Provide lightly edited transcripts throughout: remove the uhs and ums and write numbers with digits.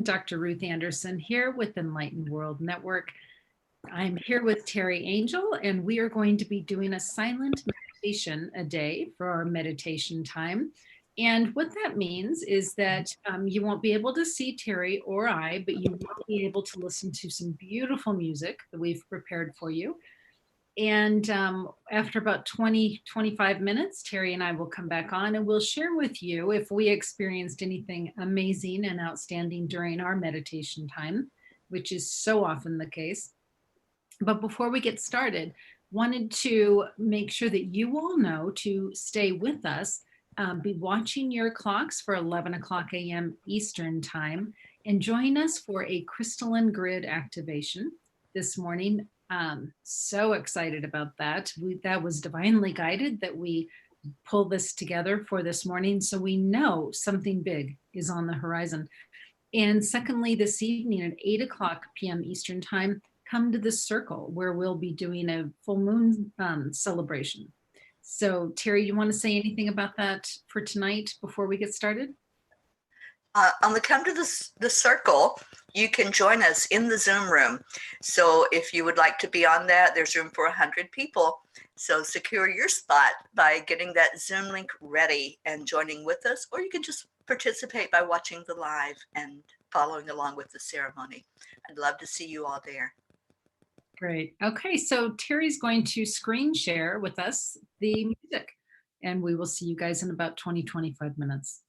Dr. Ruth Anderson here with Enlightened World Network. I'm here with Teri Angel, and we are going to be doing a silent meditation a day for our meditation time. And what that means is that you won't be able to see Teri or I, but you will be able to listen to some beautiful music that we've prepared for you. And after about 25 minutes, Teri and I will come back on and we'll share with you if we experienced anything amazing and outstanding during our meditation time, which is so often the case. But before we get started, wanted to make sure that you all know to stay with us, be watching your clocks for 11 o'clock a.m. Eastern time, and join us for a crystalline grid activation this morning. So excited about that. That was divinely guided that we pull this together for this morning. So we know something big is on the horizon. And secondly, this evening at 8 o'clock p.m. Eastern time, come to the circle where we'll be doing a full moon celebration. So Teri, you want to say anything about that for tonight before we get started? On the Come to the Circle, you can join us in the Zoom room. So if you would like to be on that, there's room for 100 people. So secure your spot by getting that Zoom link ready and joining with us, or you can just participate by watching the live and following along with the ceremony. I'd love to see you all there. Great. Okay, so Teri's going to screen share with us the music, and we will see you guys in about 25 minutes.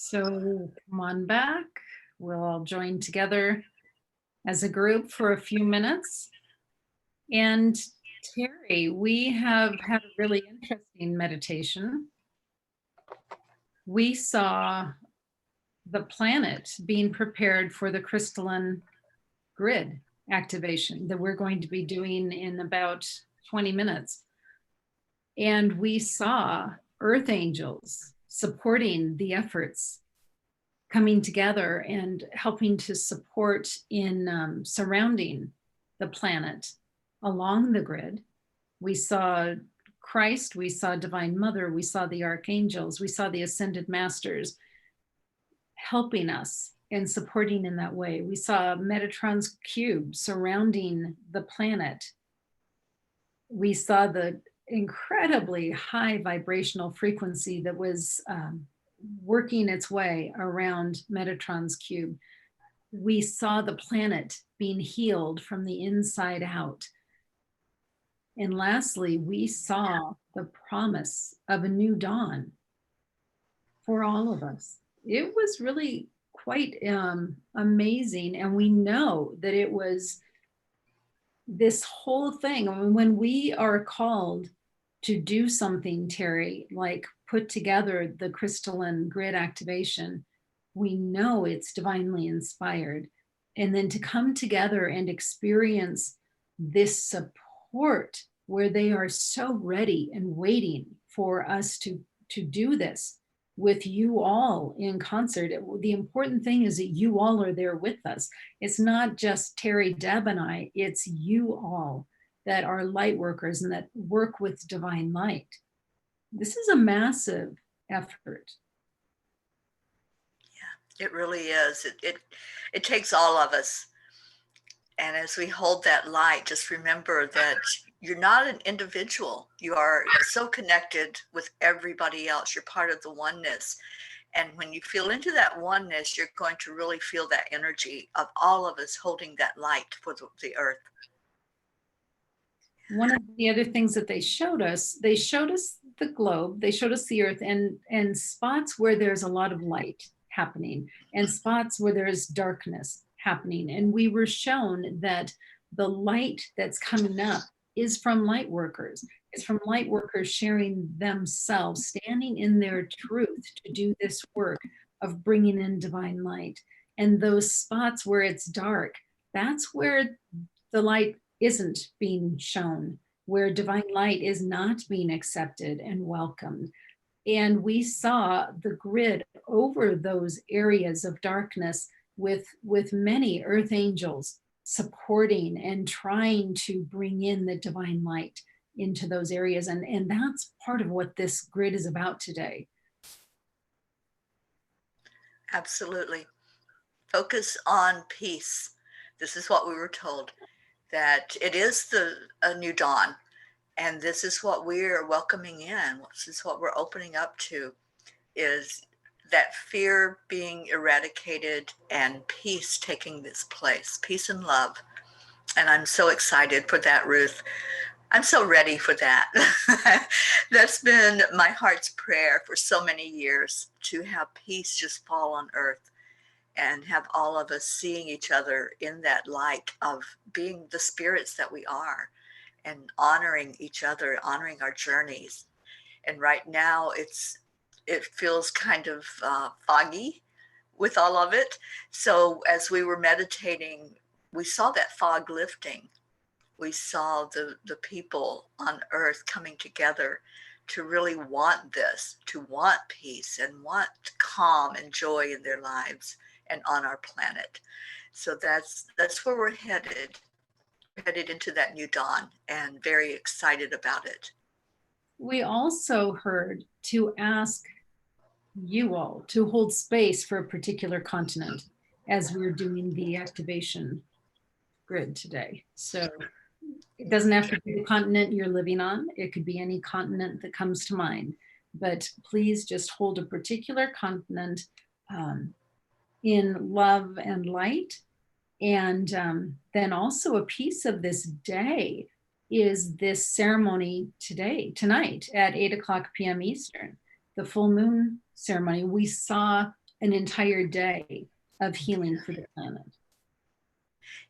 So come on back. We'll all join together as a group for a few minutes. And Teri, we have had a really interesting meditation. We saw the planet being prepared for the crystalline grid activation that we're going to be doing in about 20 minutes. And we saw earth angels supporting the efforts, coming together and helping to support in surrounding the planet along the grid. We saw Christ, we saw Divine Mother, we saw the archangels, we saw the ascended masters helping us and supporting in that way. We saw Metatron's cube surrounding the planet. We saw the incredibly high vibrational frequency that was working its way around Metatron's cube. We saw the planet being healed from the inside out. And lastly, we saw the promise of a new dawn for all of us. It was really quite amazing. And we know that it was this whole thing. I mean, when we are called to do something, Teri, like put together the crystalline grid activation, we know it's divinely inspired. And then to come together and experience this support where they are so ready and waiting for us to do this with you all in concert. The important thing is that you all are there with us. It's not just Teri, Deb, and I, it's you all that are light workers and that work with divine light. This is a massive effort. Yeah, it really is. It takes all of us. And as we hold that light, just remember that you're not an individual. You are so connected with everybody else. You're part of the oneness. And when you feel into that oneness, you're going to really feel that energy of all of us holding that light for the earth. One of the other things that they showed us the globe, they showed us the earth, and spots where there's a lot of light happening and spots where there's darkness happening. And we were shown that the light that's coming up is from light workers. It's from light workers sharing themselves, standing in their truth to do this work of bringing in divine light. And those spots where it's dark, that's where the light isn't being shown, where divine light is not being accepted and welcomed. And we saw the grid over those areas of darkness with many earth angels supporting and trying to bring in the divine light into those areas. And that's part of what this grid is about today. Absolutely. Focus on peace. This is what we were told, that it is a new dawn. And this is what we're welcoming in. This is what we're opening up to, is that fear being eradicated and peace taking this place, peace and love. And I'm so excited for that, Ruth. I'm so ready for that. That's been my heart's prayer for so many years, to have peace just fall on earth and have all of us seeing each other in that light of being the spirits that we are and honoring each other, honoring our journeys. And right now it feels kind of foggy with all of it. So as we were meditating, we saw that fog lifting. We saw the people on earth coming together to really want this, to want peace and want calm and joy in their lives and on our planet. So that's where we're headed. We're headed into that new dawn, and very excited about it. We also heard to ask you all to hold space for a particular continent as we're doing the activation grid today. So it doesn't have to be the continent you're living on. It could be any continent that comes to mind. But please just hold a particular continent in love and light. And then also a piece of this day is this ceremony tonight at 8:00 p.m. Eastern, the full moon ceremony. We saw an entire day of healing for the planet.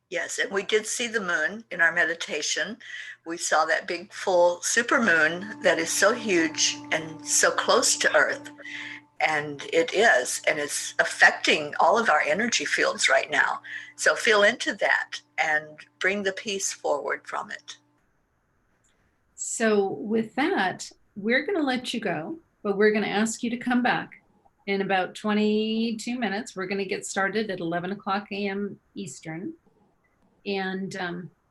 Yes, and we did see the moon in our meditation. We saw that big full super moon that is so huge and so close to Earth. And it's affecting all of our energy fields right now. So feel into that and bring the peace forward from it. So with that, we're going to let you go, but we're going to ask you to come back in about 22 minutes. We're going to get started at 11:00 a.m. Eastern. And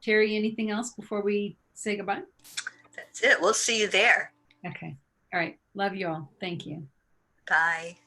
Teri, anything else before we say goodbye? That's it. We'll see you there. Okay. All right. Love you all. Thank you. Bye.